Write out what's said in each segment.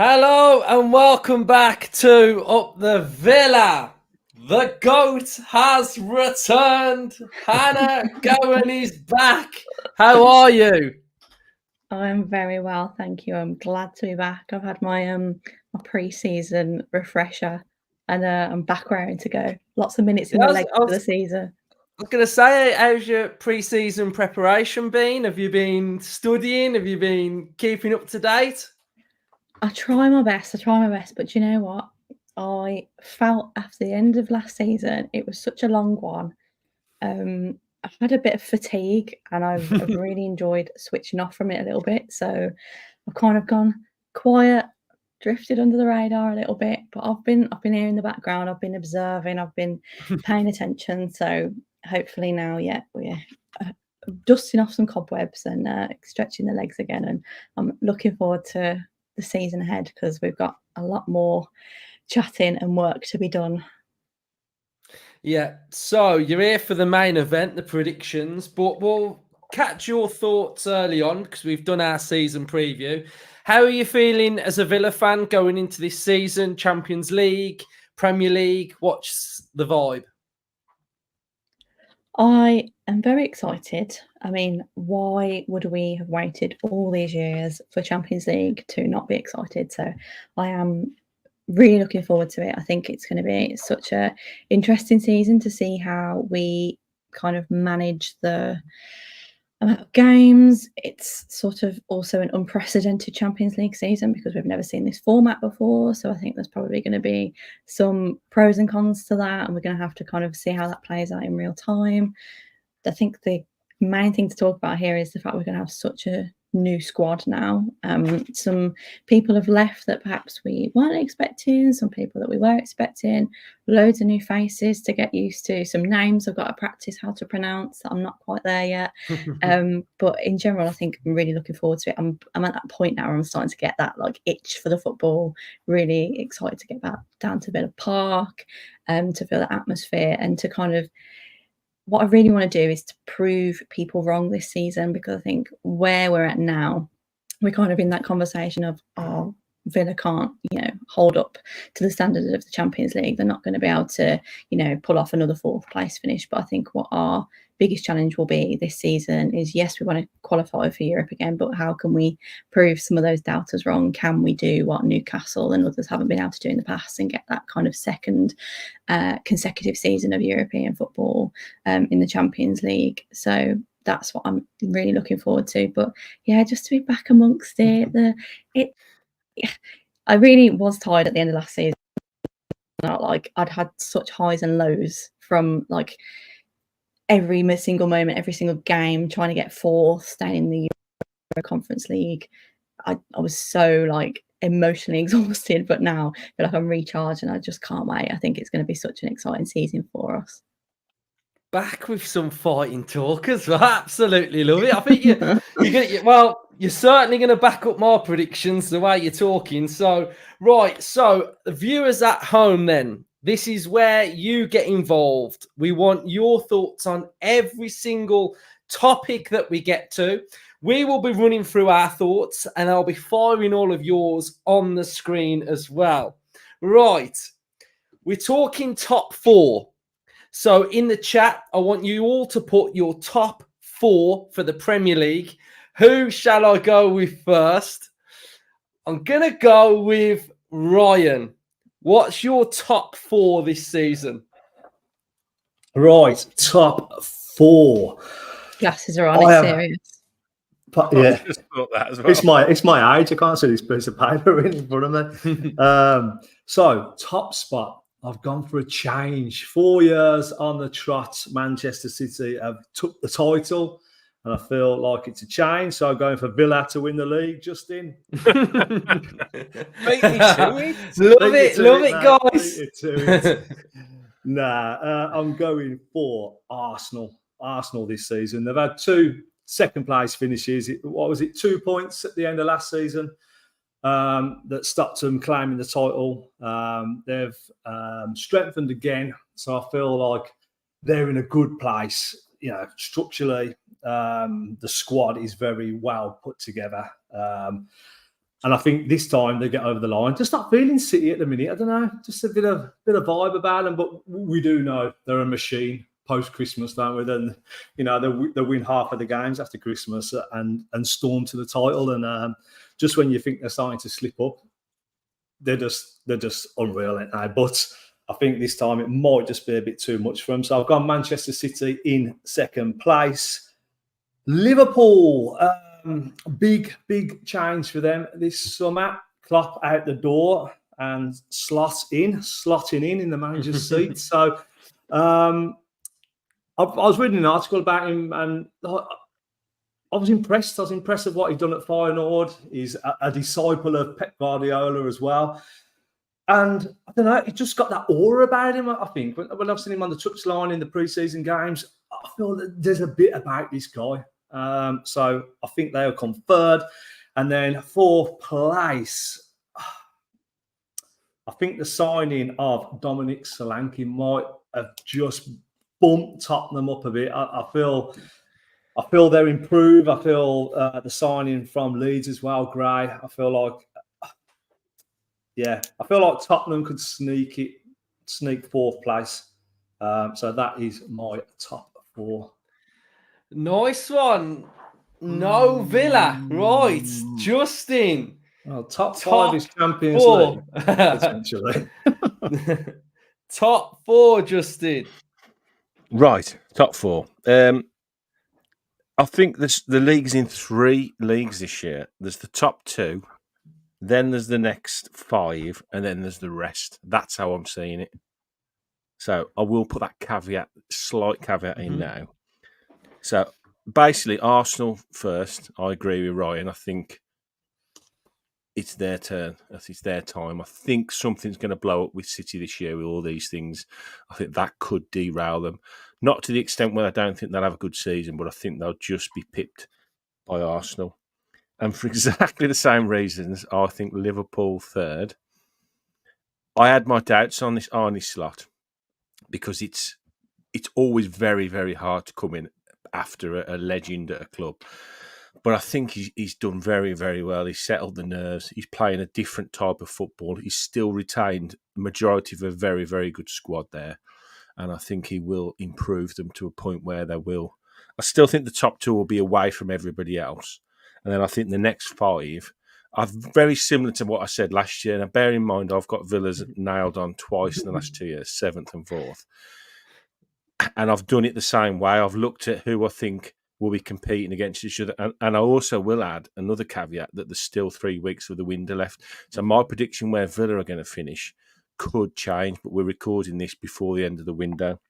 Hello and welcome back to Up the Villa. The GOAT has returned. Hannah Gowan is back. How are you? I'm very well, thank you. I'm glad to be back. I've had my pre-season refresher, and I'm back raring to go. Lots of minutes in the legs for the season. I was going to say, how's your pre-season preparation been? Have you been studying? Have you been keeping up to date? I try my best, but you know what? I felt after the end of last season, it was such a long one. I've had a bit of fatigue, and I've really enjoyed switching off from it a little bit. So I've kind of gone quiet, drifted under the radar a little bit. But I've been here in the background. I've been observing. I've been paying attention. So hopefully now, we're dusting off some cobwebs and stretching the legs again. And I'm looking forward to the season ahead because we've got a lot more chatting and work to be done. Yeah, so you're here for the main event, the predictions, but we'll catch your thoughts early on because we've done our season preview. How are you feeling as a Villa fan going into this season? Champions League, Premier League, what's the vibe? I am very excited. I mean, why would we have waited all these years for Champions League to not be excited? So I am really looking forward to it. I think it's going to be such a interesting season to see how we kind of manage the amount of games. It's sort of also an unprecedented Champions League season because we've never seen this format before. So I think there's probably going to be some pros and cons to that, and we're going to have to kind of see how that plays out in real time. I think the main thing to talk about here is the fact we're going to have such a new squad now. Some people have left that perhaps we weren't expecting, some people that we were expecting, loads of new faces to get used to, some names I've got to practice how to pronounce. I'm not quite there yet. But in general, I think I'm really looking forward to it. I'm at that point now where I'm starting to get that like itch for the football, really excited to get back down to Villa Park, to feel the atmosphere and to kind of what I really want to do is to prove people wrong this season, because I think where we're at now, we're kind of in that conversation of, oh, Villa can't, hold up to the standard of the Champions League. They're not going to be able to, pull off another fourth place finish. But I think what our biggest challenge will be this season is, yes, we want to qualify for Europe again, but how can we prove some of those doubters wrong? Can we do what Newcastle and others haven't been able to do in the past and get that kind of second consecutive season of European football in the Champions League? So that's what I'm really looking forward to. But yeah, just to be back amongst it. I really was tired at the end of last season. Like I'd had such highs and lows from like every single moment, every single game, trying to get fourth, staying in the Euro Conference League. I was so like emotionally exhausted, but now I feel like I'm recharged and I just can't wait. I think it's going to be such an exciting season for us. Back with some fighting talk as well. Absolutely love it. I think you're certainly going to back up my predictions the way you're talking. So, right. So, the viewers at home, then, this is where you get involved. We want your thoughts on every single topic that we get to. We will be running through our thoughts and I'll be firing all of yours on the screen as well. Right. We're talking top four. So in the chat, I want you all to put your top four for the Premier League. Who shall I go with first? I'm going to go with Ryan. What's your top four this season? Right, top four. Glasses are on, it's serious. Yeah, I just thought that as well. It's my age. I can't see this piece of paper in front of me. So top spot. I've gone for a change. 4 years on the trot. Manchester City have took the title, and I feel like it's a change. So I'm going for Villa to win the league. Justin, Beat me to it. Love it, guys. I'm going for Arsenal. Arsenal this season. They've had two second place finishes. What was it? 2 points at the end of last season. That stopped them claiming the title. They've strengthened again, so I feel like they're in a good place. Structurally, the squad is very well put together, and I think this time they get over the line. Just not feeling City at the minute. I don't know, just a bit of vibe about them, but we do know they're a machine. Post Christmas, don't we? Then they win half of the games after Christmas and storm to the title. And just when you think they're starting to slip up, they're just unreal, aren't they? But I think this time it might just be a bit too much for them. So I've got Manchester City in second place. Liverpool, big change for them this summer. Klopp out the door and slotting in the manager's seat. So. I was reading an article about him and I was impressed. I was impressed with what he'd done at Feyenoord. He's a disciple of Pep Guardiola as well. And I don't know, he just got that aura about him, I think. When I've seen him on the touchline in the pre-season games, I feel that there's a bit about this guy. So I think they'll come third. And then fourth place, I think the signing of Dominic Solanke might have just bumped Tottenham up a bit. I feel they're improved. I feel the signing from Leeds as well, Gray. I feel like Tottenham could sneak fourth place. So that is my top four. Nice one. No Villa. Right. Justin. Well, top five is Champions League, essentially. Top four, Justin. Right, top four. I think the league's in 3 leagues this year. There's the top 2, then there's the next 5, and then there's the rest. That's how I'm seeing it. So I will put that slight caveat in now. So basically, Arsenal first. I agree with Ryan. I think it's their turn. It's their time. I think something's going to blow up with City this year with all these things. I think that could derail them. Not to the extent where I don't think they'll have a good season, but I think they'll just be pipped by Arsenal. And for exactly the same reasons, I think Liverpool third. I had my doubts on this Arnie slot because it's always very, very hard to come in after a legend at a club. But I think he's done very, very well. He's settled the nerves. He's playing a different type of football. He's still retained the majority of a very, very good squad there. And I think he will improve them to a point where they will. I still think the top two will be away from everybody else. And then I think the next five are very similar to what I said last year. Now, bear in mind, I've got Villa's nailed on twice in the last 2 years, 7th and 4th. And I've done it the same way. I've looked at who I think will be competing against each other. And I also will add another caveat that there's still 3 weeks of the window left. So my prediction where Villa are going to finish could change, but we're recording this before the end of the window.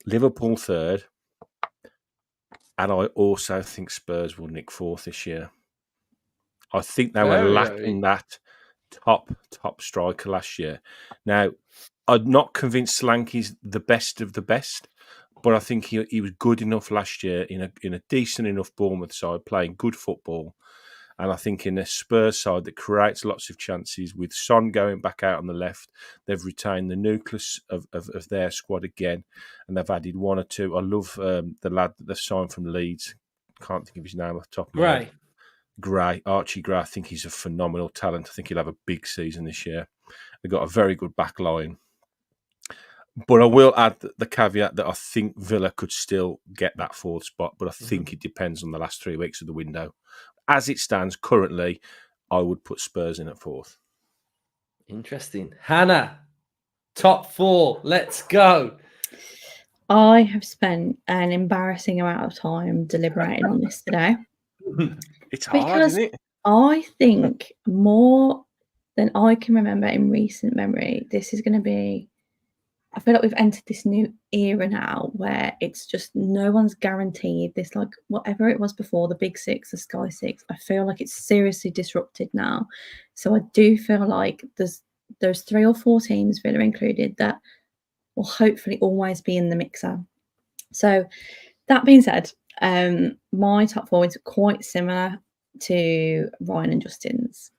Liverpool third. And I also think Spurs will nick fourth this year. I think they were lacking that top striker last year. Now, I'm not convinced Solanke's the best of the best, but I think he was good enough last year in a decent enough Bournemouth side, playing good football. And I think in a Spurs side that creates lots of chances, with Son going back out on the left, they've retained the nucleus of their squad again, and they've added one or two. I love the lad that they've signed from Leeds. Can't think of his name off the top of my head. Gray, Archie Gray. I think he's a phenomenal talent. I think he'll have a big season this year. They've got a very good back line. But I will add the caveat that I think Villa could still get that fourth spot, but I think it depends on the last 3 weeks of the window. As it stands currently, I would put Spurs in at fourth. Interesting. Hannah, top four. Let's go. I have spent an embarrassing amount of time deliberating on this today. It's hard, isn't it? I think more than I can remember in recent memory, this is going to be... I feel like we've entered this new era now where it's just no one's guaranteed this, like whatever it was before, the Big Six, the Sky Six. I feel like it's seriously disrupted now. So I do feel like there's 3 or 4 teams, Villa included, that will hopefully always be in the mixer. So that being said, my top 4 is quite similar to Ryan and Justin's.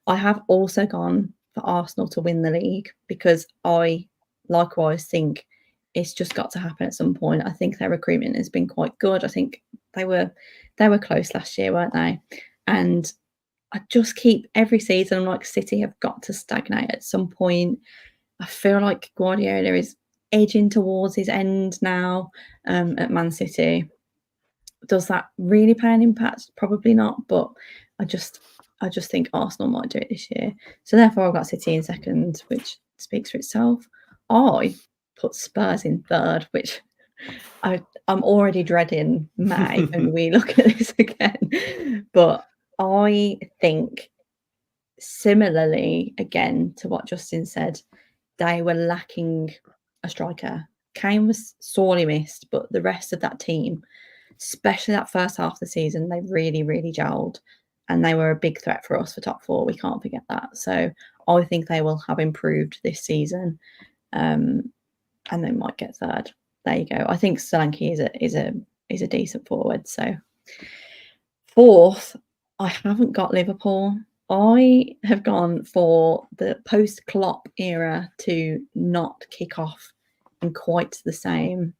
I have also gone for Arsenal to win the league because I likewise think it's just got to happen at some point. I think their recruitment has been quite good. I think they were close last year, weren't they? And I just keep every season, I'm like, City have got to stagnate at some point. I feel like Guardiola is edging towards his end now at Man City. Does that really play an impact? Probably not, but I just think Arsenal might do it this year. So therefore I've got City in second, which speaks for itself. I put Spurs in third, which I'm already dreading May when we look at this again. But I think similarly, again, to what Justin said, they were lacking a striker. Kane was sorely missed, but the rest of that team, especially that first half of the season, they really, really gelled. And they were a big threat for us for top 4. We can't forget that. So I think they will have improved this season. And they might get third. There you go. I think Solanke is a decent forward. So fourth, I haven't got Liverpool. I have gone for the post-Klopp era to not kick off in quite the same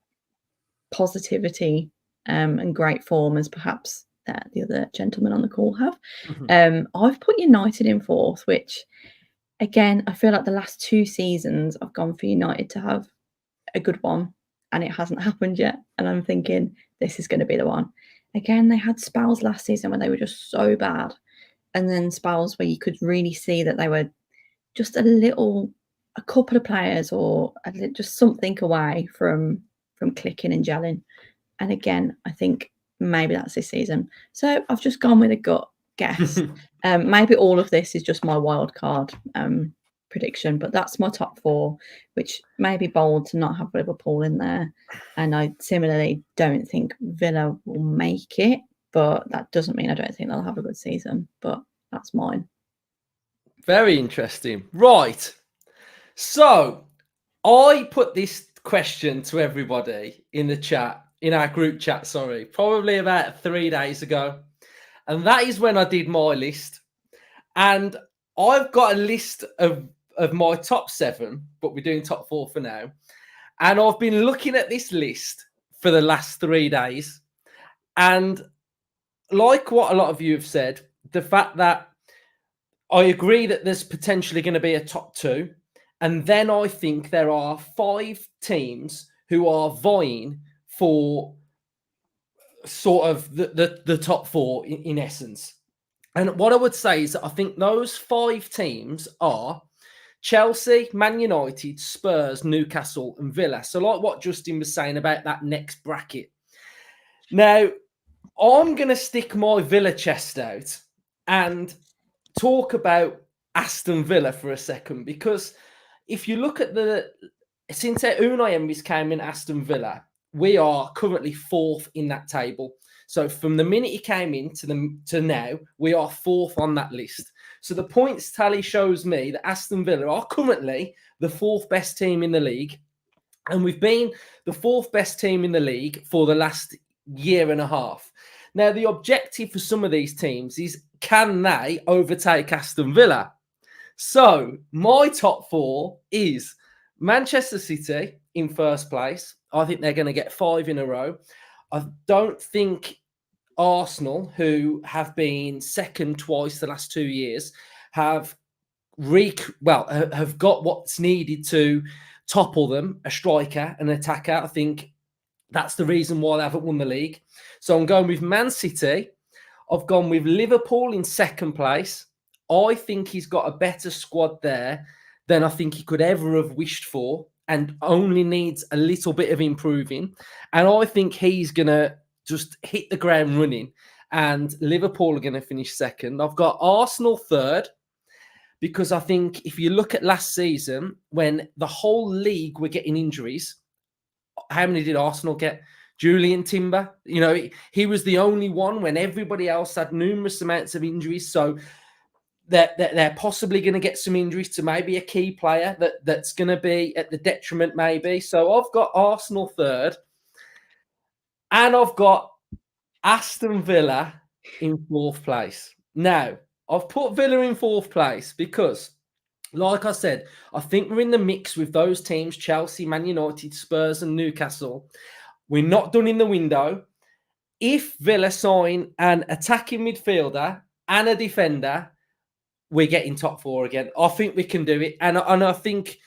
positivity and great form as perhaps the other gentlemen on the call have. I've put United in fourth, which... Again, I feel like the last 2 seasons I've gone for United to have a good one and it hasn't happened yet. And I'm thinking this is going to be the one. Again, they had spells last season where they were just so bad. And then spells where you could really see that they were just a couple of players or just something away from clicking and gelling. And again, I think maybe that's this season. So I've just gone with a gut guess. Maybe all of this is just my wild card prediction, but that's my top 4, which may be bold to not have Liverpool in there. And I similarly don't think Villa will make it, but that doesn't mean I don't think they'll have a good season. But that's mine. Very interesting. Right. So I put this question to everybody in the chat, in our group chat, sorry, probably about 3 days ago. And that is when I did my list. And I've got a list of my top 7, but we're doing top 4 for now. And I've been looking at this list for the last 3 days. And like what a lot of you have said, the fact that I agree that there's potentially going to be a top 2. And then I think there are 5 teams who are vying for sort of the top 4 in essence. And what I would say is that I think those 5 teams are Chelsea, Man United, Spurs, Newcastle, and Villa. So, like what Justin was saying about that next bracket. Now, I'm going to stick my Villa chest out and talk about Aston Villa for a second, because if you look at since Unai Emery's came in Aston Villa, we are currently 4th in that table. So from the minute he came in to now, we are 4th on that list. So the points tally shows me that Aston Villa are currently the 4th best team in the league. And we've been the 4th best team in the league for the last year and a half. Now, the objective for some of these teams is, can they overtake Aston Villa? So my top 4 is Manchester City in first place. I think they're going to get 5 in a row. I don't think Arsenal, who have been second twice the last 2 years, have got what's needed to topple them, a striker, an attacker. I think that's the reason why they haven't won the league. So I'm going with Man City. I've gone with Liverpool in second place. I think he's got a better squad there than I think he could ever have wished for, and only needs a little bit of improving. And I think he's going to just hit the ground running, and Liverpool are going to finish second. I've got Arsenal third, because I think if you look at last season, when the whole league were getting injuries, how many did Arsenal get? Julian Timber, he was the only one when everybody else had numerous amounts of injuries. So they're possibly going to get some injuries to maybe a key player that's going to be at the detriment maybe. So I've got Arsenal third, and I've got Aston Villa in 4th place. Now, I've put Villa in 4th place because, like I said, I think we're in the mix with those teams, Chelsea, Man United, Spurs, and Newcastle. We're not done in the window. If Villa sign an attacking midfielder and a defender, we're getting top 4 again. I think we can do it. And I think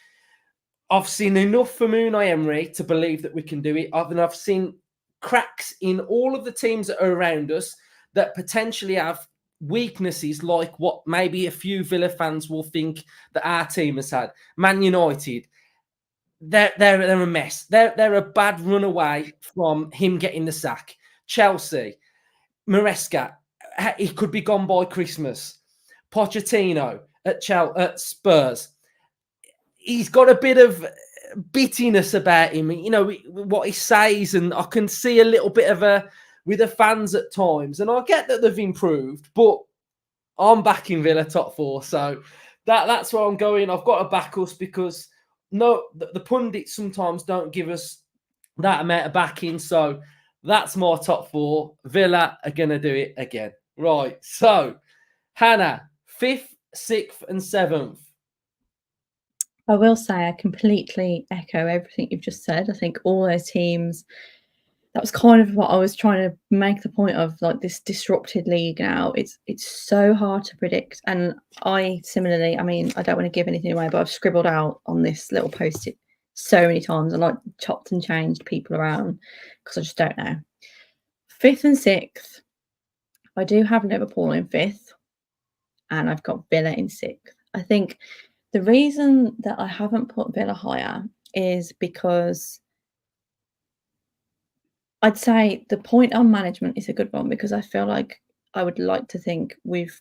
I've seen enough from Unai Emery to believe that we can do it. I've seen cracks in all of the teams that are around us that potentially have weaknesses, like what maybe a few Villa fans will think that our team has had. Man United, they're a mess. They're a bad runaway from him getting the sack. Chelsea, Maresca, he could be gone by Christmas. Pochettino at Spurs, he's got a bit of bittiness about him, what he says, and I can see a little bit of with the fans at times. And I get that they've improved, but I'm backing Villa top 4. So that's where I'm going. I've got to back us because the pundits sometimes don't give us that amount of backing. So that's my top 4. Villa are going to do it again. Right. So, Hannah, 5th, 6th, and 7th. I will say I completely echo everything you've just said. I think all those teams, that was kind of what I was trying to make the point of, like this disrupted league now. It's so hard to predict. And I similarly, I mean, I don't want to give anything away, but I've scribbled out on this little post-it so many times. I like chopped and changed people around because I just don't know. 5th and 6th, I do have Liverpool in 5th, and I've got Villa in 6th. I think the reason that I haven't put Villa higher is because I'd say the point on management is a good one, because I feel like I would like to think we've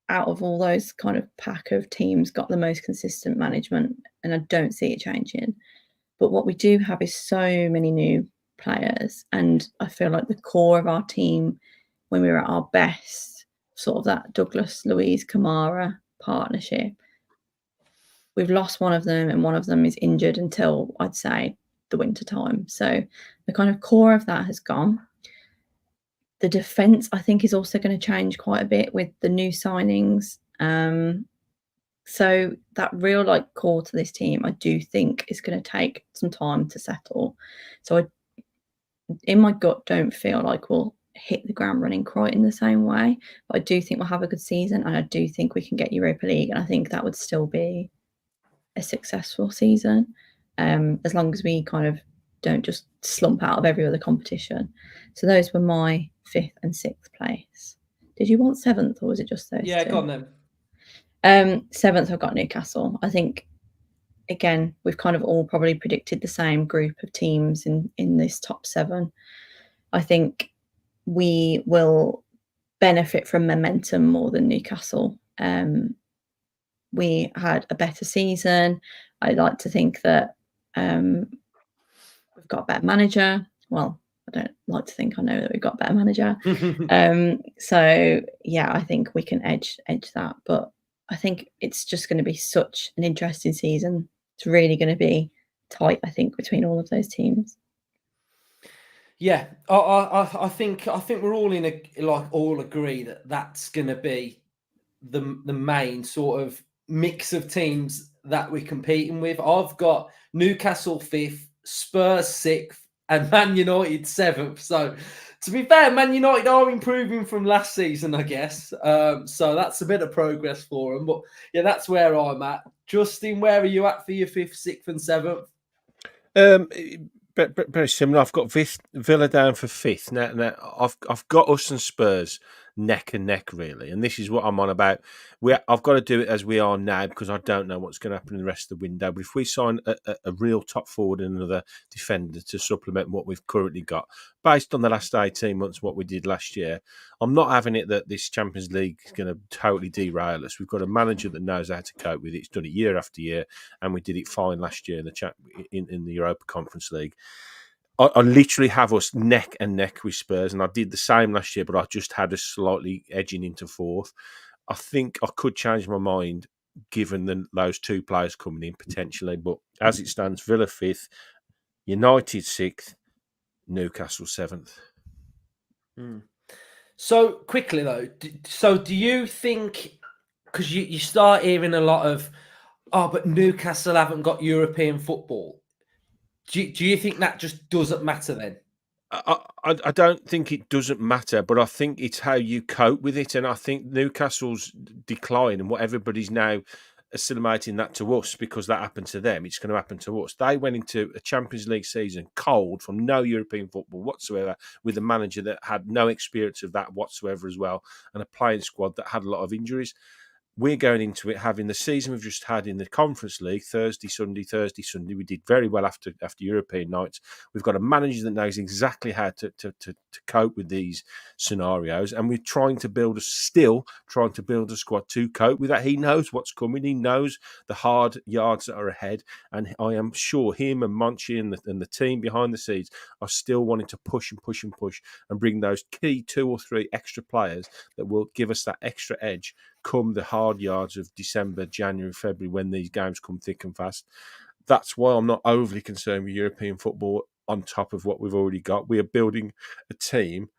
out of all those kind of pack of teams, got the most consistent management, and I don't see it changing. But what we do have is so many new players, and I feel like the core of our team, when we were at our best, sort of that Douglas, Louise, Kamara partnership, we've lost one of them, and one of them is injured until I'd say the winter time. So the kind of core of that has gone. The defence, I think, is also going to change quite a bit with the new signings. So that real like core to this team, I do think is going to take some time to settle. So I, in my gut, don't feel like we'll hit the ground running quite in the same way. But I do think we'll have a good season, and I do think we can get Europa League, and I think that would still be a successful season, as long as we kind of don't just slump out of every other competition. So those were my 5th and 6th place. Did you want 7th, or was it just those Yeah, two? go on then. 7th, I've got Newcastle. I think, again, we've kind of all probably predicted the same group of teams in this top 7. I think we will benefit from momentum more than Newcastle. We had a better season. I like to think that we've got a better manager. Well, I don't like to think, I know that we've got a better manager. So yeah, I think we can edge that. But I think it's just going to be such an interesting season. It's really going to be tight, I think, between all of those teams. Yeah, I think we're all all agree that that's going to be the main sort of mix of teams that we're competing with. I've got Newcastle 5th, Spurs 6th, and Man United 7th. So, to be fair, Man United are improving from last season, I guess. So that's a bit of progress for them. But yeah, that's where I'm at. Justin, where are you at for your 5th, 6th, and 7th? Very similar. I've got Villa down for 5th. Now I've got us and Spurs neck and neck, really, and this is what I'm on about. I've got to do it as we are now, because I don't know what's going to happen in the rest of the window. But if we sign a real top forward and another defender to supplement what we've currently got, based on the last 18 months, what we did last year, I'm not having it that this Champions League is going to totally derail us. We've got a manager that knows how to cope with it. It's done it year after year, and we did it fine last year in the Europa Conference League. I literally have us neck and neck with Spurs, and I did the same last year, but I just had us slightly edging into 4th. I think I could change my mind given those 2 players coming in potentially, but as it stands, Villa 5th, United 6th, Newcastle 7th. So quickly though, do you think, because you start hearing a lot of, but Newcastle haven't got European football. Do you think that just doesn't matter then? I don't think it doesn't matter, but I think it's how you cope with it. And I think Newcastle's decline and what everybody's now assimilating that to us, because that happened to them, it's going to happen to us. They went into a Champions League season cold from no European football whatsoever, with a manager that had no experience of that whatsoever as well, and a playing squad that had a lot of injuries. We're going into it having the season we've just had in the Conference League, Thursday, Sunday. We did very well after European nights. We've got a manager that knows exactly how to cope with these scenarios, and we're still trying to build a squad to cope with that. He knows what's coming. He knows the hard yards that are ahead, and I am sure him and Monchi and the team behind the scenes are still wanting to push and bring those key 2 or 3 extra players that will give us that extra edge come the hard yards of December, January, February, when these games come thick and fast. That's why I'm not overly concerned with European football on top of what we've already got. We are building a team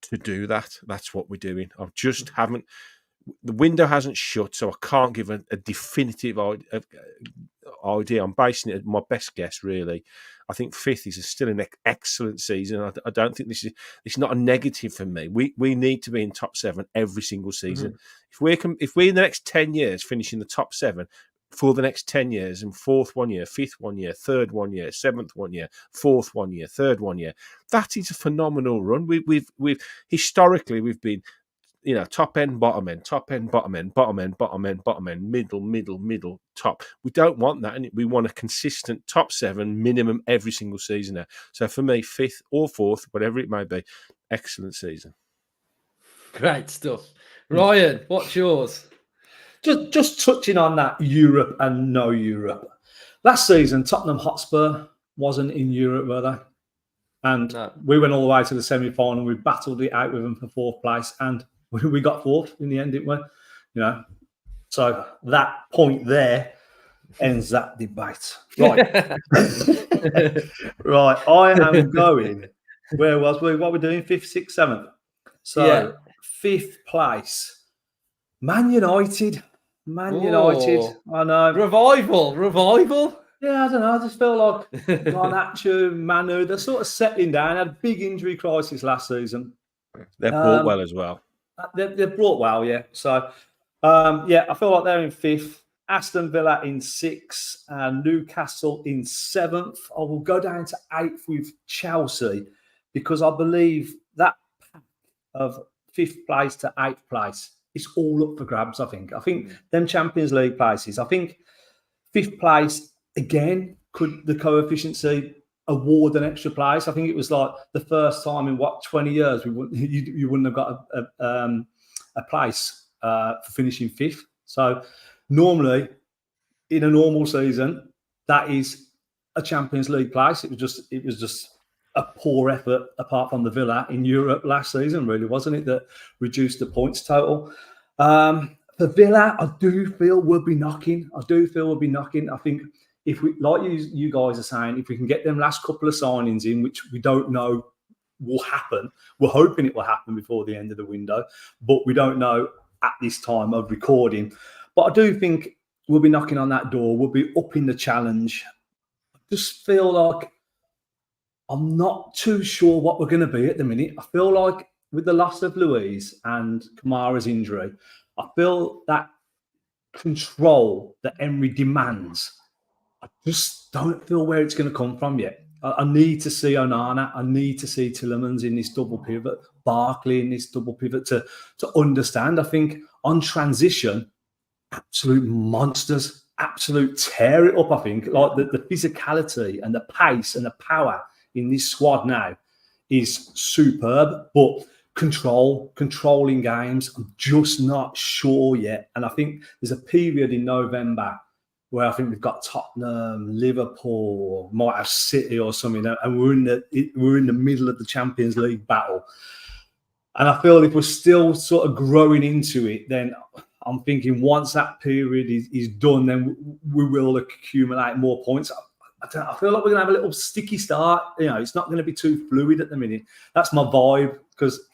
to do that. That's what we're doing. The window hasn't shut, so I can't give a definitive idea. I'm basing it on my best guess, really. I think 5th is still an excellent season. I don't think it's not a negative for me. We need to be in top 7 every single season. Mm-hmm. If we in the next 10 years finish in the top 7 for the next 10 years, and 4th 1 year, 5th 1 year, 3rd 1 year, 7th 1 year, 4th 1 year, 3rd 1 year, that is a phenomenal run. We've historically we've been, top end, bottom end, top end, bottom end, bottom end, bottom end, bottom end, middle, top. We don't want that, and we want a consistent top 7 minimum every single season now. So for me, 5th or 4th, whatever it may be, excellent season. Great stuff. Ryan, what's yours? just touching on that Europe and no Europe. Last season, Tottenham Hotspur wasn't in Europe, were they? And No. we went all the way to the semi-final. We battled it out with them for 4th place, and we got 4th in the end, didn't we? You know, so that point there ends that debate. Right, right. I am going. Where was we? What we're doing? 5th, 6th, 7th. So Yeah. 5th place, Man United. Man United. Oh. I know. Revival. Yeah, I don't know. I just feel like Garnacho, Manu, they're sort of settling down. Had a big injury crisis last season. They've bought well as well. They've brought well, yeah. So, yeah, I feel like they're in 5th. Aston Villa in 6th. And Newcastle in 7th. I will go down to 8th with Chelsea because I believe that pack of 5th place to 8th place is all up for grabs, I think. I think them Champions League places, I think 5th place, again, could the coefficiency award an extra place? I think it was like the first time in 20 years you wouldn't have got a place for finishing 5th. So normally in a normal season, that is a Champions League place. It was just a poor effort apart from the Villa in Europe last season, really, wasn't it? That reduced the points total. For Villa, I do feel we'll be knocking. I think if we, like you guys are saying, if we can get them last couple of signings in, which we don't know will happen, we're hoping it will happen before the end of the window, but we don't know at this time of recording. But I do think we'll be knocking on that door. We'll be upping the challenge. I just feel like I'm not too sure what we're going to be at the minute. I feel like with the loss of Luiz and Kamara's injury, I feel that control that Emery demands, I just don't feel where it's going to come from yet. I need to see Onana. I need to see Tielemans in this double pivot, Barkley in this double pivot to understand. I think on transition, absolute monsters, absolute tear it up. I think like the physicality and the pace and the power in this squad now is superb, but controlling games, I'm just not sure yet. And I think there's a period in November where I think we've got Tottenham, Liverpool, might have City or something, and we're in the middle of the Champions League battle. And I feel if we're still sort of growing into it, then I'm thinking once that period is done, then we will accumulate more points. I feel like we're going to have a little sticky start. You know, it's not going to be too fluid at the minute. That's my vibe because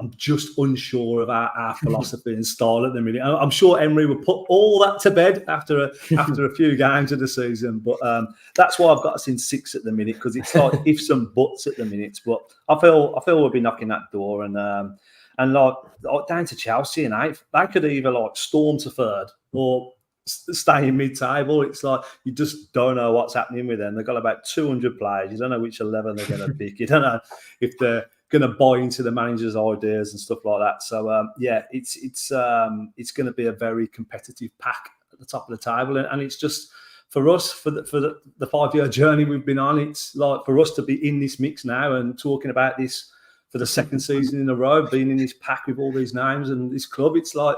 I'm just unsure of our philosophy and style at the minute. I'm sure Emery will put all that to bed after a few games of the season. But that's why I've got us in 6 at the minute because it's like ifs and buts at the minute. But I feel we'll be knocking that door and like down to Chelsea in 8th. They could either like storm to 3rd or stay in mid-table. It's like you just don't know what's happening with them. They've got about 200 players. You don't know which 11 they're going to pick. You don't know if they're going to buy into the manager's ideas and stuff like that. So yeah, it's going to be a very competitive pack at the top of the table, and it's just for us for the 5-year journey we've been on. It's like for us to be in this mix now and talking about this for the 2nd season in a row, being in this pack with all these names and this club. It's like,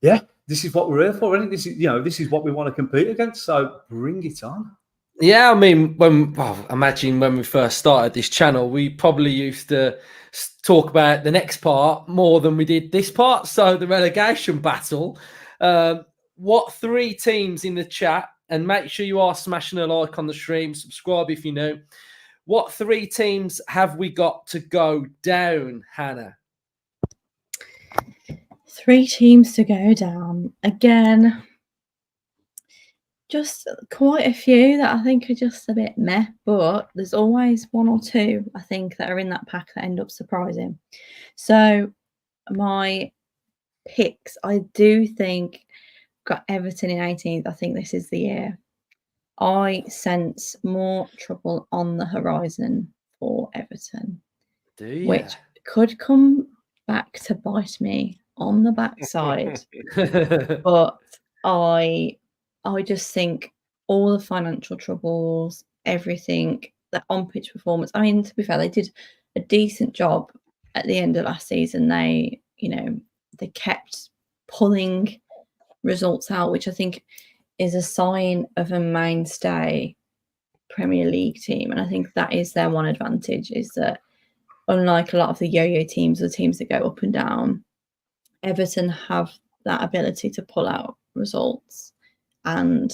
yeah, this is what we're here for, isn't it? This is what we want to compete against. So bring it on. Yeah, I mean, imagine when we first started this channel, we probably used to talk about the next part more than we did this part. So the relegation battle. What 3 teams in the chat, and make sure you are smashing a like on the stream, subscribe if you know. What 3 teams have we got to go down, Hannah? 3 teams to go down. Again, just quite a few that I think are just a bit meh, but there's always 1 or 2, I think, that are in that pack that end up surprising. So my picks, I do think, got Everton in 18th. I think this is the year. I sense more trouble on the horizon for Everton, which could come back to bite me on the backside. But I just think all the financial troubles, everything, the on-pitch performance. I mean, to be fair, they did a decent job at the end of last season. They kept pulling results out, which I think is a sign of a mainstay Premier League team. And I think that is their one advantage, is that unlike a lot of the yo-yo teams or teams that go up and down, Everton have that ability to pull out results. And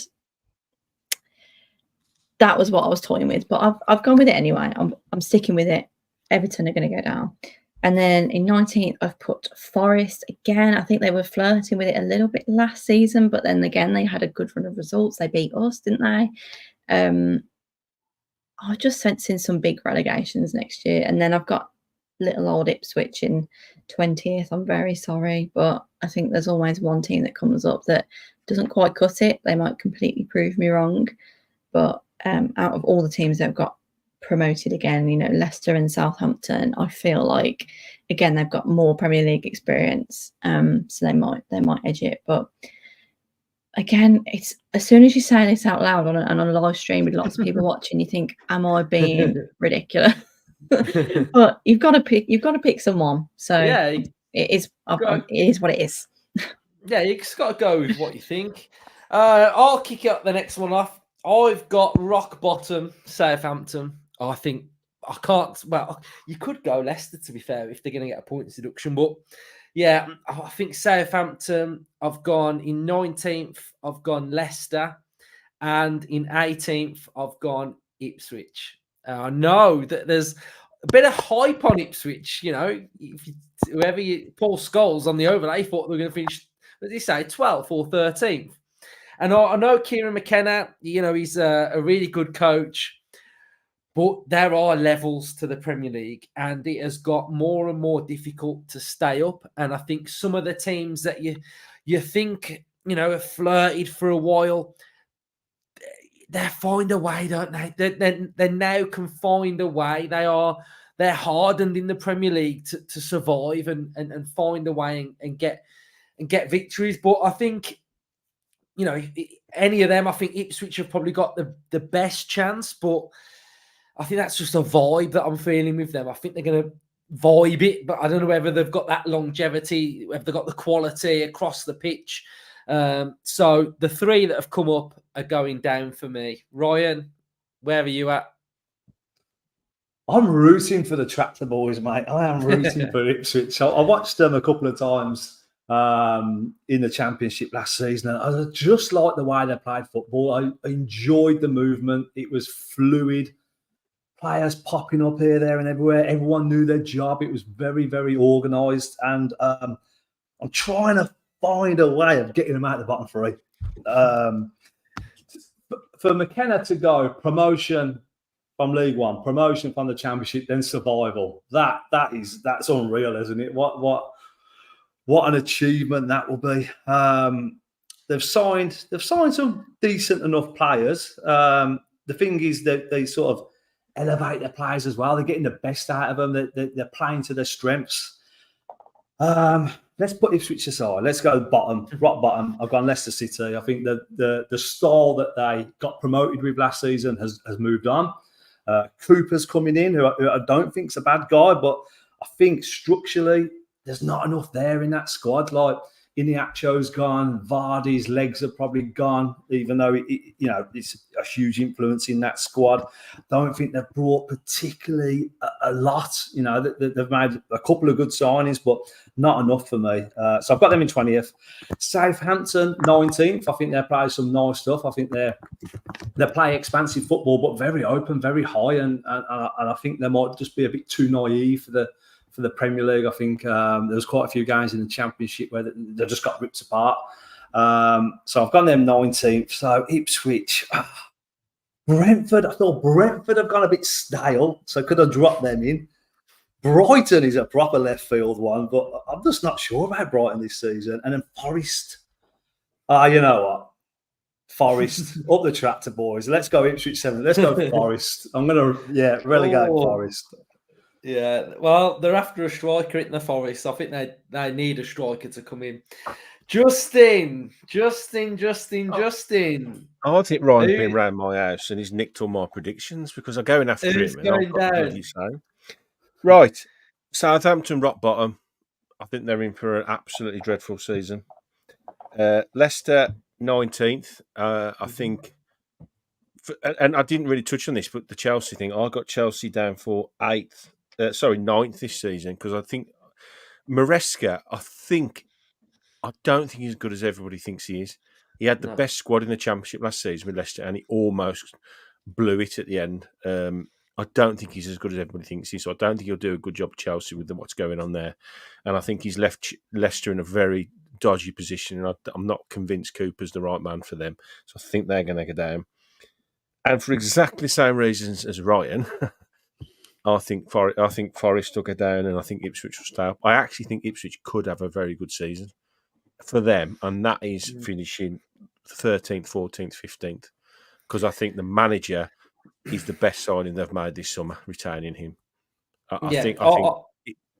that was what I was toying with, but I've gone with it anyway. I'm sticking with it. Everton are going to go down. And then in 19th, I've put Forest again. I think they were flirting with it a little bit last season, but then again, they had a good run of results. They beat us, didn't they? I just sensing some big relegations next year. And then I've got little old Ipswich in 20th. I'm very sorry, but I think there's always one team that comes up that doesn't quite cut it. They might completely prove me wrong, but out of all the teams that have got promoted again, you know, Leicester and Southampton, I feel like again they've got more Premier League experience, so they might edge it. But again, it's as soon as you say this out loud on a live stream with lots of people watching, you think, "Am I being ridiculous?" But you've got to pick someone. So Yeah, it is what it is. Yeah, you just got to go with what you think. I'll kick up the next one off. I've got rock bottom Southampton. I think I can't. Well, you could go Leicester, to be fair, if they're going to get a points deduction. But yeah, I think Southampton. I've gone in 19th. I've gone Leicester, and in 18th, I've gone Ipswich. I know that there's a bit of hype on Ipswich. You know, Paul Scholes on the overlay thought they were going to finish. What did he say? 12th or 13th. And I know Kieran McKenna, you know, he's a really good coach, but there are levels to the Premier League and it has got more and more difficult to stay up. And I think some of the teams that you think, you know, have flirted for a while, they find a way, don't they? They now can find a way. They're hardened in the Premier League to survive and find a way and get victories. But I think, you know, any of them, I think Ipswich have probably got the best chance, but I think that's just a vibe that I'm feeling with them. I think they're going to vibe it, but I don't know whether they've got that longevity, whether they've got the quality across the pitch. So the three that have come up are going down for me. Ryan, where are you at? I'm rooting for the Tractor Boys, mate. I am rooting for Ipswich. I watched them a couple of times in the Championship last season. I just like the way they played football. I enjoyed the movement. It was fluid. Players popping up here, there, and everywhere. Everyone knew their job. It was very, very organised. And I'm trying to find a way of getting them out of the bottom three. For McKenna to go promotion from League One, promotion from the Championship, then survival. That's unreal, isn't it? What an achievement that will be. They've signed some decent enough players. The thing is that they sort of elevate their players as well. They're getting the best out of them. They're playing to their strengths. Let's put Ipswich aside. Let's go rock bottom. I've gone Leicester City. I think the style that they got promoted with last season has moved on. Cooper's coming in, who I don't think's a bad guy, but I think structurally there's not enough there in that squad. Like Iniacho's gone, Vardy's legs are probably gone, even though it's a huge influence in that squad. Don't think they've brought particularly a lot. You know, they've made a couple of good signings, but not enough for me. So I've got them in 20th. Southampton 19th. I think they're playing some nice stuff. I think they play expansive football, but very open, very high, and I think they might just be a bit too naive for the Premier League. I think there was quite a few games in the Championship where they just got ripped apart. So I've gone them 19th. So Ipswich, Brentford. I thought Brentford have gone a bit stale, so could have dropped them in. Brighton is a proper left field one, but I'm just not sure about Brighton this season. And then Forest. You know what? Forest, up the Tractor Boys. Let's go Ipswich 7. Let's go Forest. I'm going to, relegate Forest. Yeah, well, they're after a striker in the Forest. I think they need a striker to come in. Justin. I think Ryan's been around my house and he's nicked all my predictions because I'm going after him. And I've got bloody so. Right, Southampton rock bottom. I think they're in for an absolutely dreadful season. Leicester 19th. I think, and I didn't really touch on this, but the Chelsea thing, I got Chelsea down for 9th this season because I think Maresca, I don't think he's as good as everybody thinks he is. He had the best squad in the Championship last season with Leicester, and he almost blew it at the end. I don't think he's as good as everybody thinks he is, so I don't think he'll do a good job at Chelsea with what's going on there. And I think he's left Leicester in a very dodgy position, and I'm not convinced Cooper's the right man for them. So I think they're going to go down. And for exactly the same reasons as Ryan, I think Forest will go down, and I think Ipswich will stay up. I actually think Ipswich could have a very good season for them, and that is finishing 13th, 14th, 15th, because I think the manager is the best signing they've made this summer, retaining him. I think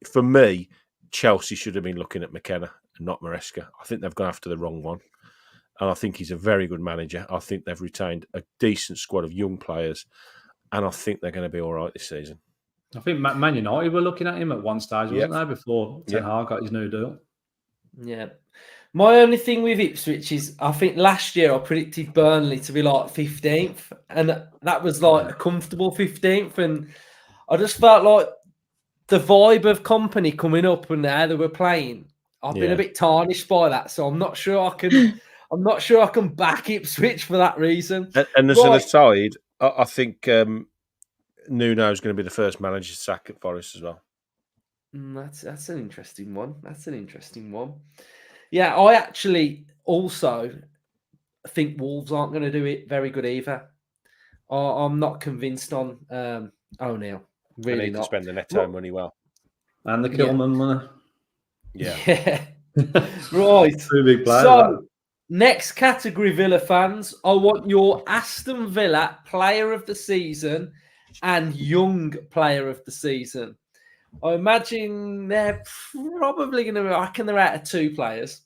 for me, Chelsea should have been looking at McKenna and not Maresca. I think they've gone after the wrong one, and I think he's a very good manager. I think they've retained a decent squad of young players, and I think they're going to be all right this season. I think Man United were looking at him at one stage, wasn't they, before Ten Hag got his new deal? Yeah. My only thing with Ipswich is I think last year I predicted Burnley to be like 15th, and that was like a comfortable 15th. And I just felt like the vibe of Company coming up and how they were playing, I've been a bit tarnished by that. So I'm not sure I can back Ipswich for that reason. And as an aside, I think Nuno's going to be the first manager to sack at Forest as well. That's an interesting one. Yeah, I actually also think Wolves aren't going to do it very good either. I'm not convinced on O'Neill. Really, they need not to spend the Neto money well, and the Kilman money. Yeah. Right. Two big players. So, next category, Villa fans. I want your Aston Villa Player of the Season and Young Player of the Season. I imagine they're probably going to. I reckon they're out of 2 players.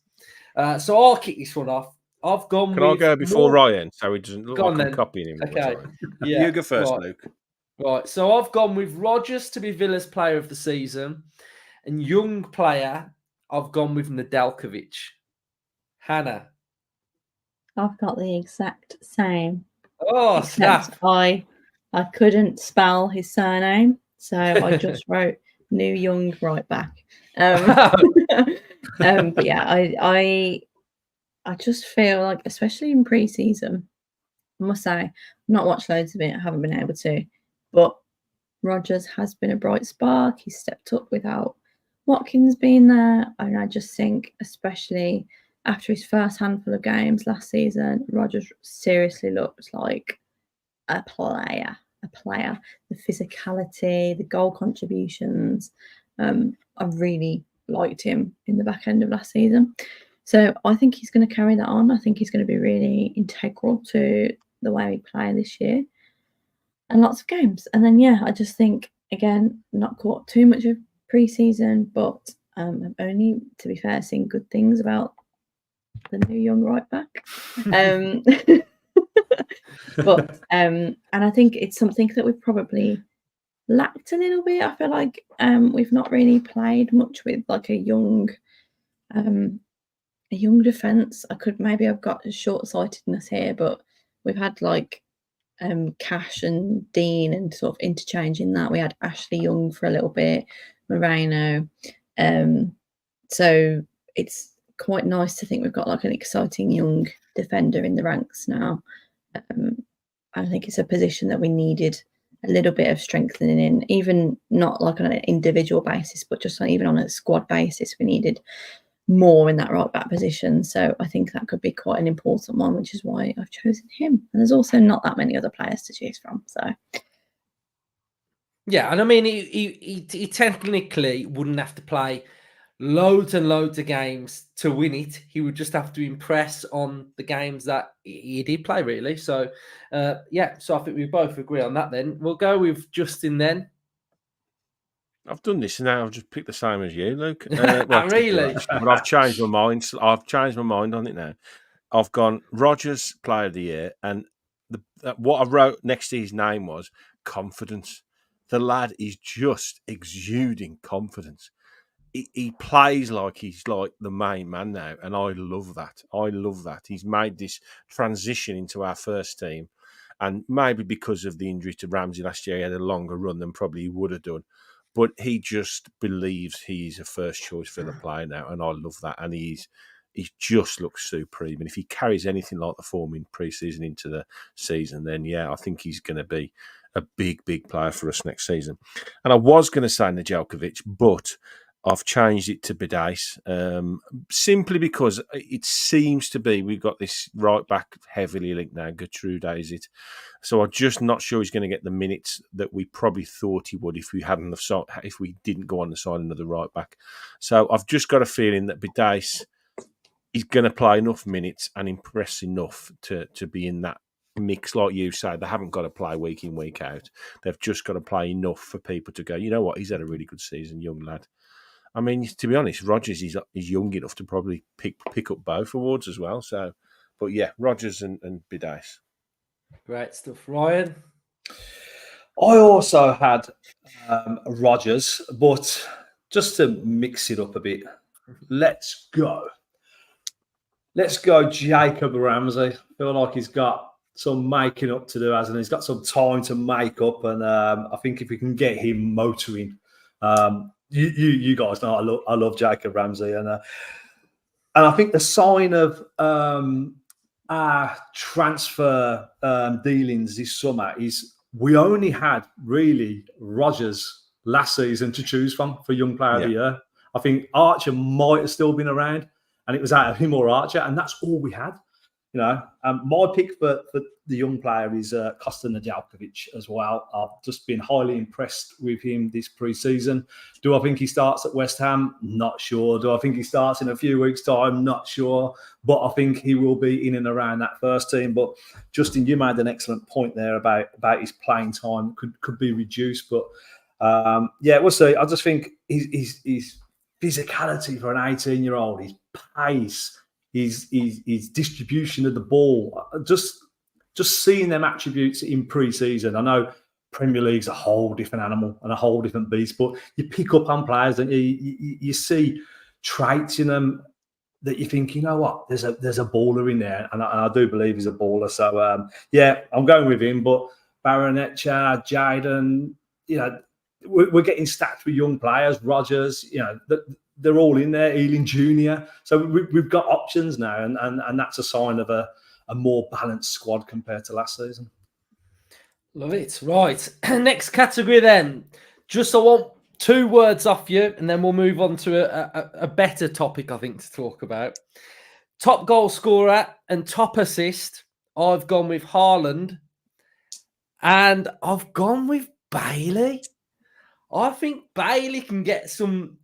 So I'll kick this one off. I've gone. Can I go before Ryan so he doesn't look like I'm copying him? Okay. Yeah. You go first, Luke. Right. So I've gone with Rodgers to be Villa's Player of the Season, and Young Player. I've gone with Nedeljkovic. Hannah. I've got the exact same. Oh, snap. I couldn't spell his surname, so I just wrote New Young right back. But yeah, I just feel like, especially in pre-season, I must say, I've not watched loads of it. I haven't been able to, but Rodgers has been a bright spark. He's stepped up without Watkins being there, and I just think, especially after his first handful of games last season, Rodgers seriously looks like a player. The physicality, the goal contributions. I really liked him in the back end of last season. So I think he's going to carry that on. I think he's going to be really integral to the way we play this year and lots of games. And then, I just think, again, not caught too much of pre-season, but I've only, to be fair, seen good things about the new young right back. But and I think it's something that we've probably lacked a little bit. I feel like we've not really played much with like a young defence. I've got a short-sightedness here, but we've had like Cash and Dean and sort of interchanging that. We had Ashley Young for a little bit, Moreno. So it's quite nice to think we've got like an exciting young defender in the ranks now. I think it's a position that we needed a little bit of strengthening in, even not like on an individual basis, but just even on a squad basis, we needed more in that right back position. So I think that could be quite an important one, which is why I've chosen him. And there's also not that many other players to choose from. So yeah, and I mean, he technically wouldn't have to play loads and loads of games to win it. He would just have to impress on the games that he did play, really. So, so I think we both agree on that then. We'll go with Justin then. I've done this now. I've just picked the same as you, Luke. Really? But I've changed my mind. I've changed my mind on it now. I've gone Rodgers Player of the Year, and what I wrote next to his name was confidence. The lad is just exuding confidence. he plays like he's like the main man now, and I love that. I love that. He's made this transition into our first team, and maybe because of the injury to Ramsey last year, he had a longer run than probably he would have done. But he just believes he's a first choice for the player now, and I love that. And he just looks supreme. And if he carries anything like the form in pre-season into the season, then yeah, I think he's going to be a big, big player for us next season. And I was going to say Nedeljkovic, but I've changed it to Bidace, simply because it seems to be we've got this right back heavily linked now. Gertrude is it? So I'm just not sure he's going to get the minutes that we probably thought he would if we didn't go on the side another right back. So I've just got a feeling that Bidace is going to play enough minutes and impress enough to be in that mix, like you say. They haven't got to play week in, week out. They've just got to play enough for people to go, you know what, he's had a really good season, young lad. I mean, to be honest, Rodgers is young enough to probably pick up both awards as well. So, but yeah, Rodgers and Bidace. Great stuff, Ryan. I also had Rodgers, but just to mix it up a bit, let's go Jacob Ramsey. I feel like he's got some making up to do, hasn't he? He's got some time to make up, and I think if we can get him motoring, you guys know I love Jacob Ramsey, and I think the sign of our transfer dealings this summer is we only had really Rodgers last season to choose from for Young Player of the Year. I think Archer might have still been around, and it was out of him or Archer, and that's all we had. You know, my pick for the young player is Kosta Nedeljkovic as well. I've just been highly impressed with him this pre-season. Do I think he starts at West Ham? Not sure. Do I think he starts in a few weeks' time? Not sure. But I think he will be in and around that first team. But Justin, you made an excellent point there about his playing time could be reduced. But we'll see. I just think his physicality for an 18-year-old, his pace, his distribution of the ball, just seeing them attributes in pre-season. I know Premier League's a whole different animal and a whole different beast, but you pick up on players and you see traits in them that you think, you know what, there's a baller in there, and I do believe he's a baller. So I'm going with him. But Baronetcha, Jayden, you know, we're getting stacked with young players. Rodgers, you know, they're all in there. Ealing Jr. So we've got options now, and that's a sign of a more balanced squad compared to last season. Love it. Right. Next category then. Just I want 2 words off you, and then we'll move on to a better topic, I think, to talk about. Top goal scorer and top assist. I've gone with Haaland, and I've gone with Bailey. I think Bailey can get some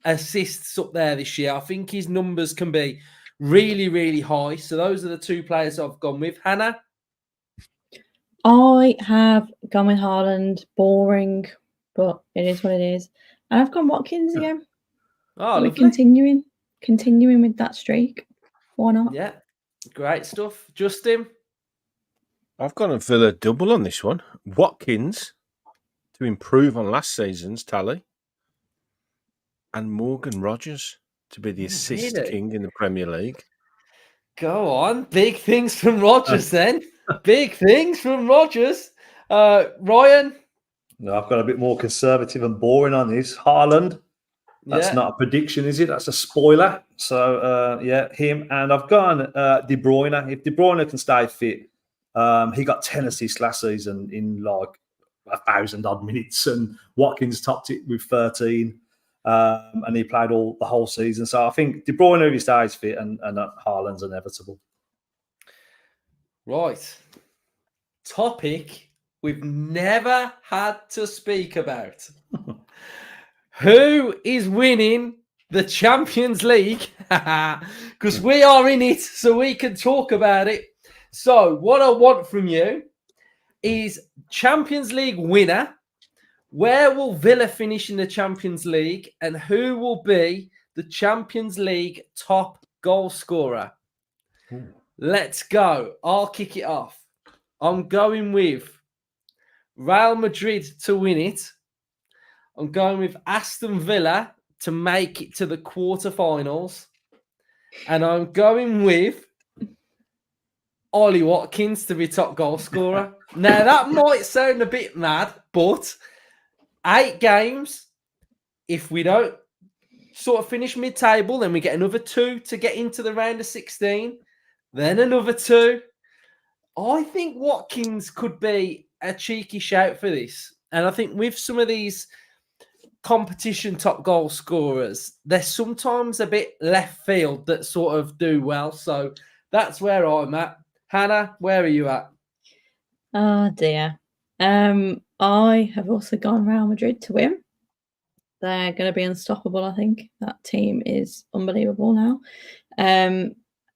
assists up there this year. I think his numbers can be really, really high. So those are the 2 players I've gone with. Hannah? I have gone with Haaland. Boring, but it is what it is. And I've gone Watkins again. Oh, we're continuing with that streak. Why not? Yeah, great stuff. Justin? I've gone a Villa double on this one. Watkins to improve on last season's tally, and Morgan Rodgers to be the assist king in the Premier League. Go on. Big things from Rodgers then. Big things from Rodgers. Ryan? No, I've got a bit more conservative and boring on this. Haaland. That's not a prediction, is it? That's a spoiler. So, him. And I've gone De Bruyne. If De Bruyne can stay fit, he got 10 assists last season in like 1,000-odd minutes, and Watkins topped it with 13. And he played the whole season. So I think De Bruyne, if he stays fit, and Haaland's inevitable. Right. Topic we've never had to speak about. Who is winning the Champions League? Because we are in it, so we can talk about it. So what I want from you is Champions League winner. Where will Villa finish in the Champions League, and who will be the Champions League top goal scorer? Ooh. Let's go. I'll kick it off. I'm going with Real Madrid to win it. I'm going with Aston Villa to make it to the quarterfinals, and I'm going with Ollie Watkins to be top goal scorer. Now, that might sound a bit mad, but 8 games, if we don't sort of finish mid-table, then we get another 2 to get into the round of 16, then another 2. I think Watkins could be a cheeky shout for this. And I think with some of these competition top goal scorers, they're sometimes a bit left field that sort of do well. So that's where I'm at. Hannah, where are you at? Oh dear. I have also gone Real Madrid to win. They're going to be unstoppable, I think. That team is unbelievable now.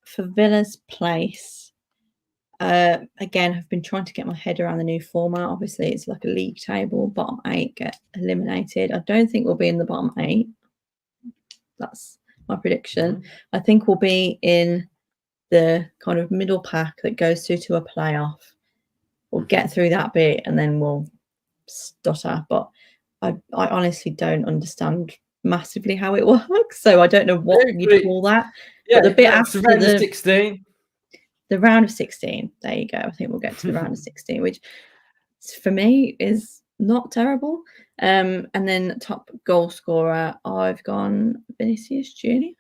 For Villa's place, again, I've been trying to get my head around the new format. Obviously, it's like a league table. Bottom 8 get eliminated. I don't think we'll be in the bottom 8. That's my prediction. Mm-hmm. I think we'll be in the kind of middle pack that goes through to a playoff. We'll get through that bit and then we'll stutter. But I honestly don't understand massively how it works. So I don't know what you'd call that. Yeah, but the bit that's after round of 16. The round of 16. There you go. I think we'll get to the round of 16, which for me is not terrible. And then top goal scorer, I've gone Vinicius Junior.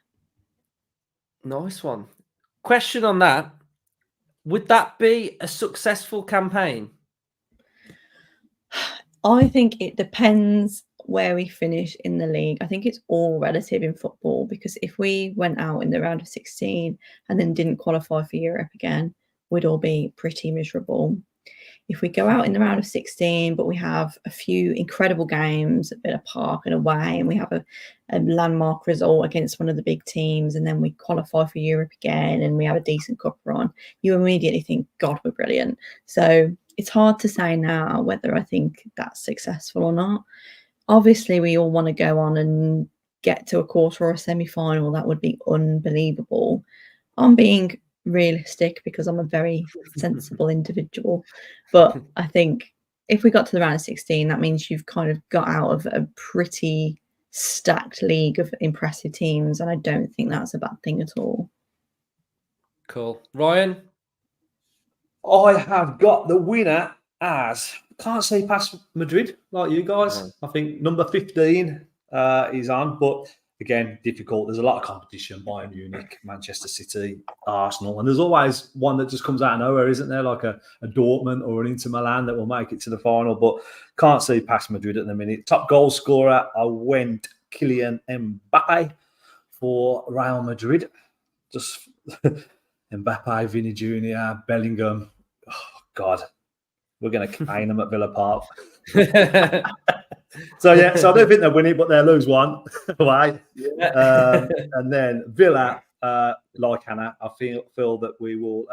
Nice one. Question on that. Would that be a successful campaign? I think it depends where we finish in the league. I think it's all relative in football, because if we went out in the round of 16 and then didn't qualify for Europe again, we'd all be pretty miserable. If we go out in the round of 16, but we have a few incredible games at Villa Park and away, and we have a landmark result against one of the big teams, and then we qualify for Europe again, and we have a decent cup run, you immediately think, God, we're brilliant. So it's hard to say now whether I think that's successful or not. Obviously, we all want to go on and get to a quarter or a semi-final. That would be unbelievable. I'm being realistic because I'm a very sensible individual. But I think if we got to the round of 16, that means you've kind of got out of a pretty stacked league of impressive teams. And I don't think that's a bad thing at all. Cool. Ryan? I have got the winner as, can't say past Madrid like you guys. I think number 15 is on, but again, difficult. There's a lot of competition. Bayern Munich, Manchester City, Arsenal, and there's always one that just comes out of nowhere, isn't there? Like a Dortmund or an Inter Milan that will make it to the final, but can't see past Madrid at the minute. Top goal scorer, I went Kylian Mbappe for Real Madrid. Just Mbappe, Vini Jr., Bellingham. Oh, God. We're going to cane them at Villa Park. So I don't think they'll win it, but they'll lose one away. And then Villa, like Hannah, I feel that we will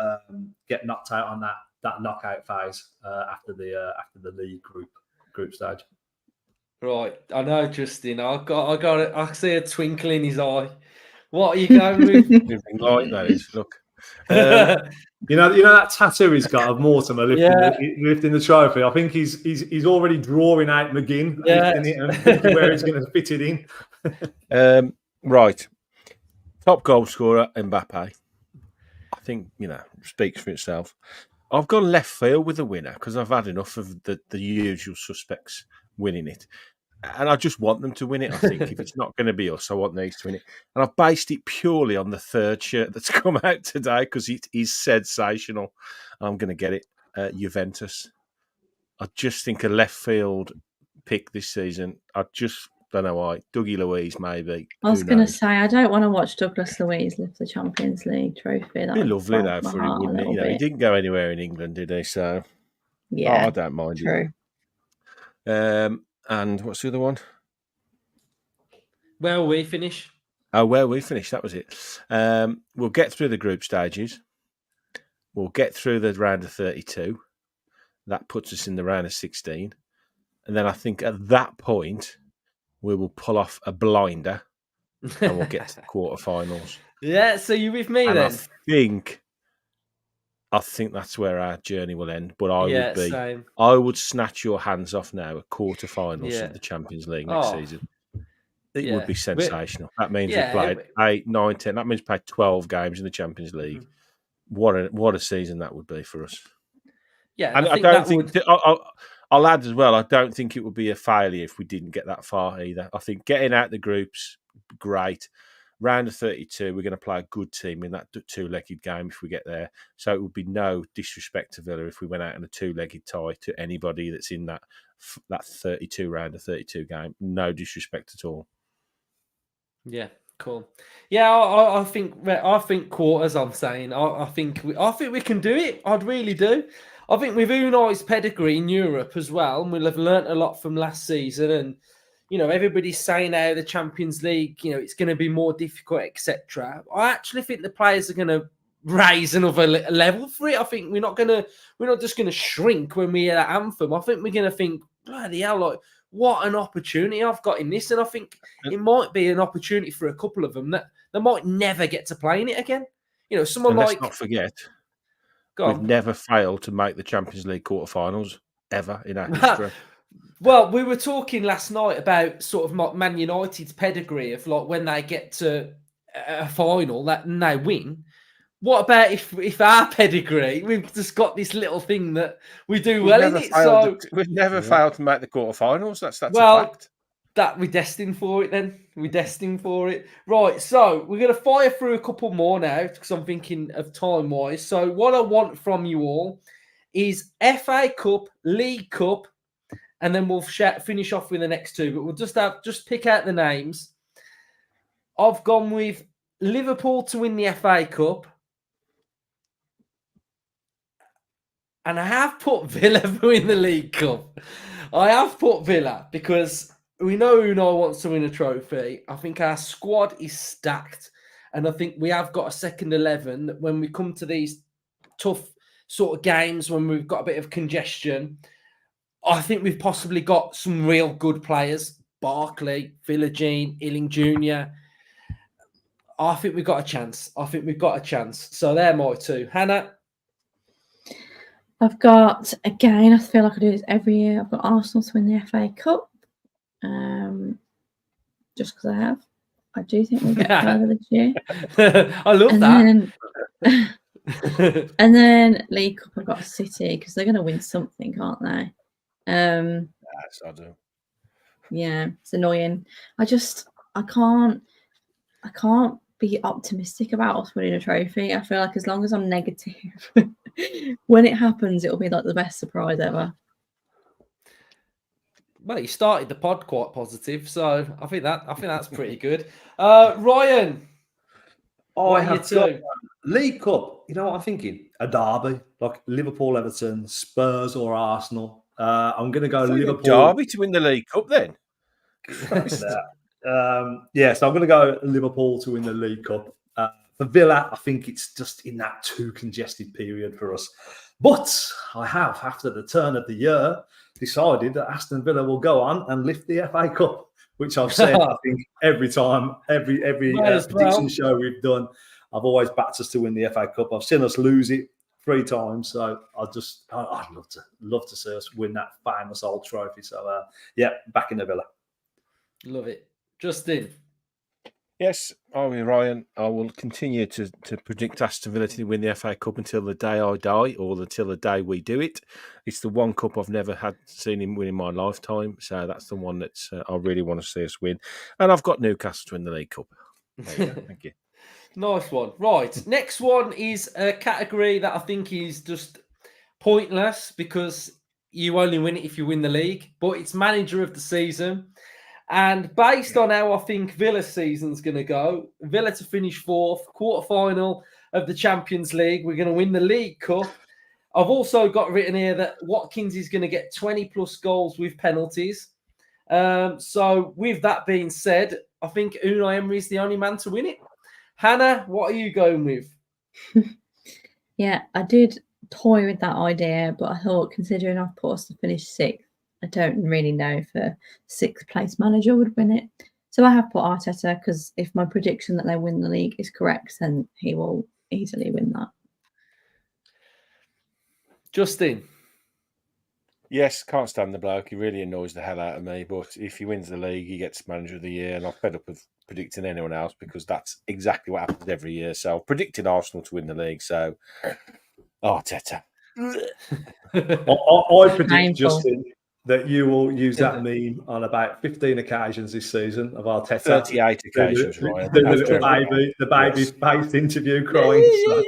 get knocked out on that knockout phase after the league group stage. Right, I know, Justin. I got it. I see a twinkle in his eye. What are you going with? Like that is, look. You know that tattoo he's got of Mortimer lifting the trophy. I think he's already drawing out McGinn, lifting it and thinking where he's going to fit it in. Right, top goal scorer Mbappe. I think speaks for itself. I've gone left field with the winner because I've had enough of the usual suspects winning it. And I just want them to win it, I think. If it's not going to be us, I want these to win it. And I've based it purely on the third shirt that's come out today because it is sensational. I'm going to get it. Juventus. I just think a left field pick this season. I just don't know why. Dougie Luiz, maybe. I was going to say, I don't want to watch Douglas Luiz lift the Champions League trophy. It'd be lovely, though, for him, wouldn't it? He didn't go anywhere in England, did he? So, yeah, I don't mind true. it. And what's the other one? Where will we finish? Oh, where we finished. That was it. We'll get through the group stages. We'll get through the round of 32. That puts us in the round of 16. And then I think at that point, we will pull off a blinder and we'll get to the quarterfinals. Yeah, so you with me and then? I think that's where our journey will end. But same. I would snatch your hands off now at quarterfinals of the Champions League next season. It would be sensational. That means we yeah, played 8, 9, 10. That means we played 12 games in the Champions League. What a season that would be for us. Yeah, And I don't think I'll add as well. I don't think it would be a failure if we didn't get that far either. I think getting out the groups, great. Round of 32, we're going to play a good team in that two-legged game if we get there. So it would be no disrespect to Villa if we went out in a two-legged tie to anybody that's in that 32 round of 32 game. No disrespect at all. Yeah, cool. Yeah, I think quarters. I'm saying I think we can do it. I'd really do. I think with Unai's pedigree in Europe as well, and we'll have learnt a lot from last season. And everybody's saying how the Champions League, it's going to be more difficult, etc. I actually think the players are going to raise another level for it. I think we're not just going to shrink when we hear that anthem. I think we're going to think, bloody hell, like, what an opportunity I've got in this. And I think it might be an opportunity for a couple of them that they might never get to play in it again. Someone let's like... not forget, we've never failed to make the Champions League quarterfinals ever in our history. Well, we were talking last night about sort of Man United's pedigree of like when they get to a final and they win. What about if our pedigree, we've just got this little thing that we do well in it? So we've never failed to make the quarterfinals. That's a fact. That we're destined for it then. We're destined for it. Right, so we're going to fire through a couple more now because I'm thinking of time-wise. So what I want from you all is FA Cup, League Cup, and then we'll finish off with the next two. But we'll just pick out the names. I've gone with Liverpool to win the FA Cup. And I have put Villa to win the League Cup. I have put Villa because we know Unai wants to win a trophy. I think our squad is stacked. And I think we have got a second 11 that when we come to these tough sort of games, when we've got a bit of congestion, I think we've possibly got some real good players. Barkley, Villagine, Illing Jr. I think we've got a chance. So they're my two. Hannah? I've got, again, I feel like I do this every year. I've got Arsenal to win the FA Cup. Just because I have. I do think we'll get further this year. I love that. And then League Cup, I've got City because they're going to win something, aren't they? Yes, I do. Yeah, it's annoying. I can't be optimistic about us winning a trophy. I feel like as long as I'm negative, when it happens, it'll be like the best surprise ever. Well, you started the pod quite positive, so I think that's pretty good. Ryan, I have got League Cup. You know what I'm thinking? A derby, like Liverpool, Everton, Spurs, or Arsenal. I'm going to go Liverpool. Derby to win the League Cup, then. So I'm going to go Liverpool to win the League Cup. For Villa, I think it's just in that too congested period for us. But I have, after the turn of the year, decided that Aston Villa will go on and lift the FA Cup, which I've said, I think, every time, every prediction show we've done, I've always backed us to win the FA Cup. I've seen us lose it 3 times, so I'd love to see us win that famous old trophy. So, back in the Villa. Love it. Justin? Yes, I'll be Ryan. I will continue to predict Aston Villa to win the FA Cup until the day I die or until the day we do it. It's the one cup I've never seen him win in my lifetime, so that's the one that I really want to see us win. And I've got Newcastle to win the League Cup. There you go. Thank you. Nice one. Right, next one is a category that I think is just pointless because you only win it if you win the league, but it's manager of the season. And based on how I think Villa's season's going to go, Villa to finish 4th, quarterfinal of the Champions League. We're going to win the League Cup. I've also got written here that Watkins is going to get 20-plus goals with penalties. So with that being said, I think Unai Emery is the only man to win it. Hannah, what are you going with? Yeah, I did toy with that idea, but I thought considering I've put us to finish 6th, I don't really know if a 6th place manager would win it. So I have put Arteta because if my prediction that they win the league is correct, then he will easily win that. Justin? Yes, can't stand the bloke. He really annoys the hell out of me. But if he wins the league, he gets manager of the year. And I'm fed up of predicting anyone else because that's exactly what happens every year. So I've predicted Arsenal to win the league. So Arteta. I predict, Painful. Justin, that you will use that meme on about 15 occasions this season of Arteta. 38 occasions, Ryan. Doing the baby-faced interview crying. So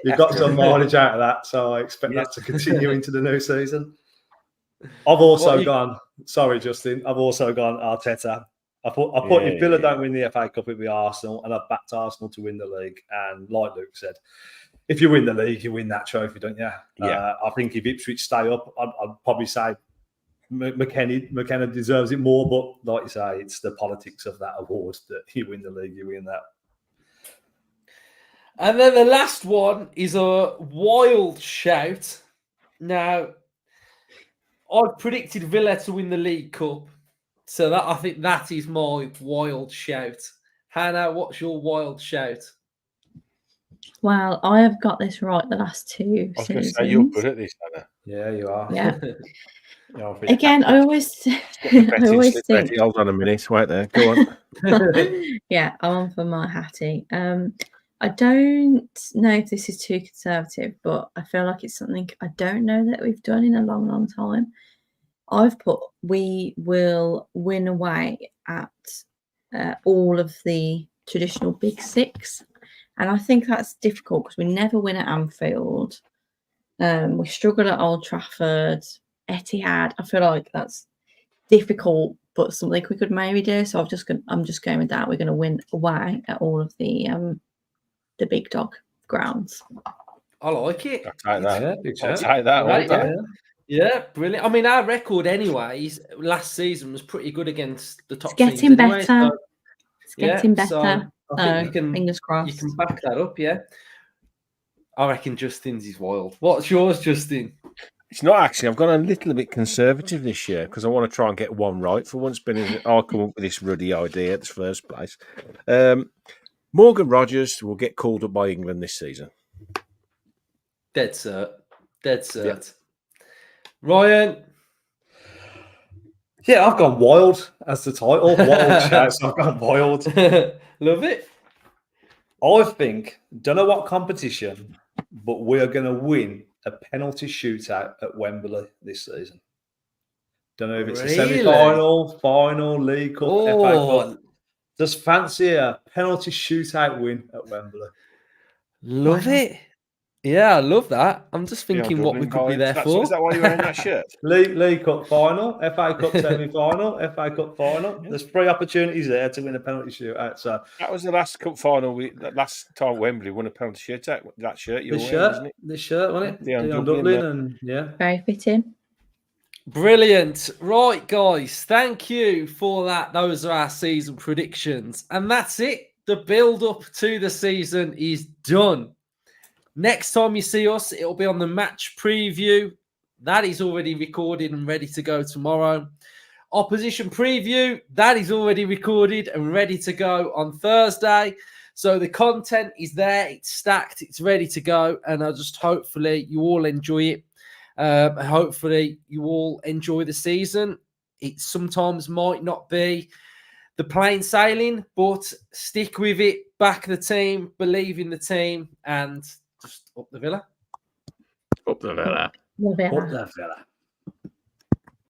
you've got some mileage out of that, so I expect that to continue into the new season. I've also gone, sorry, Justin, I've also gone Arteta. I put if Villa don't win the FA Cup, it'll be Arsenal, and I've backed Arsenal to win the league. And like Luke said, if you win the league, you win that trophy, don't you? Yeah. I think if Ipswich stay up, I'd probably say McKenna deserves it more. But like you say, it's the politics of that award that you win the league, you win that. And then the last one is a wild shout. Now, I've predicted Villa to win the League Cup. So that I think that is my wild shout. Hannah, what's your wild shout? Well, I have got this right the last 2 I was going to seasons. say you're good at this, Hannah. Yeah, you are. Yeah. Yeah, Again, I always think. Hold on a minute. Wait there. Go on. Yeah, I'm on for my Hattie. I don't know if this is too conservative, but I feel like it's something I don't know that we've done in a long, long time. I've put we will win away at all of the traditional big six. And I think that's difficult because we never win at Anfield. We struggle at Old Trafford, Etihad. I feel like that's difficult, but something we could maybe do. So I'm just going with that. We're going to win away at all of the big dog grounds. I like it. I'll take that. Yeah, I'll take that. Right, yeah, brilliant. I mean, our record, anyways, last season was pretty good against the top teams. It's getting anyway, better. so, It's getting better. So I think fingers crossed. You can back that up, yeah. I reckon Justin's is wild. What's yours, Justin? It's not actually. I've gone a little bit conservative this year because I want to try and get one right for once. I'll come up with this ruddy idea at the first place. Morgan Rogers will get called up by England this season. Dead cert. Yeah. Ryan? Yeah, I've gone wild as the title. Wild shouts. I've gone wild. Love it. I think, don't know what competition, but we are going to win a penalty shootout at Wembley this season. Don't know if it's a semi-final, final, League Cup, FA Cup. Just fancy a penalty shootout win at Wembley. Love it. Yeah, I love that. I'm just thinking what we could be there for. Is that why you're wearing that shirt? League Cup final, FA Cup semi-final, FA Cup final. There's 3 opportunities there to win a penalty shootout. So that was the last cup final. Last time Wembley won a penalty shootout. That shirt you're wearing, isn't it? The shirt, wasn't it? Dion Dublin, and yeah, very fitting. Brilliant. Right, guys. Thank you for that. Those are our season predictions. And that's it. The build-up to the season is done. Next time you see us, it'll be on the match preview. That is already recorded and ready to go tomorrow. Opposition preview, that is already recorded and ready to go on Thursday. So the content is there, it's stacked, it's ready to go. And I just hopefully you all enjoy it. Hopefully you all enjoy the season. It sometimes might not be the plain sailing, but stick with it, back the team, believe in the team, and just up the Villa. Up the Villa. Love it. up the Villa.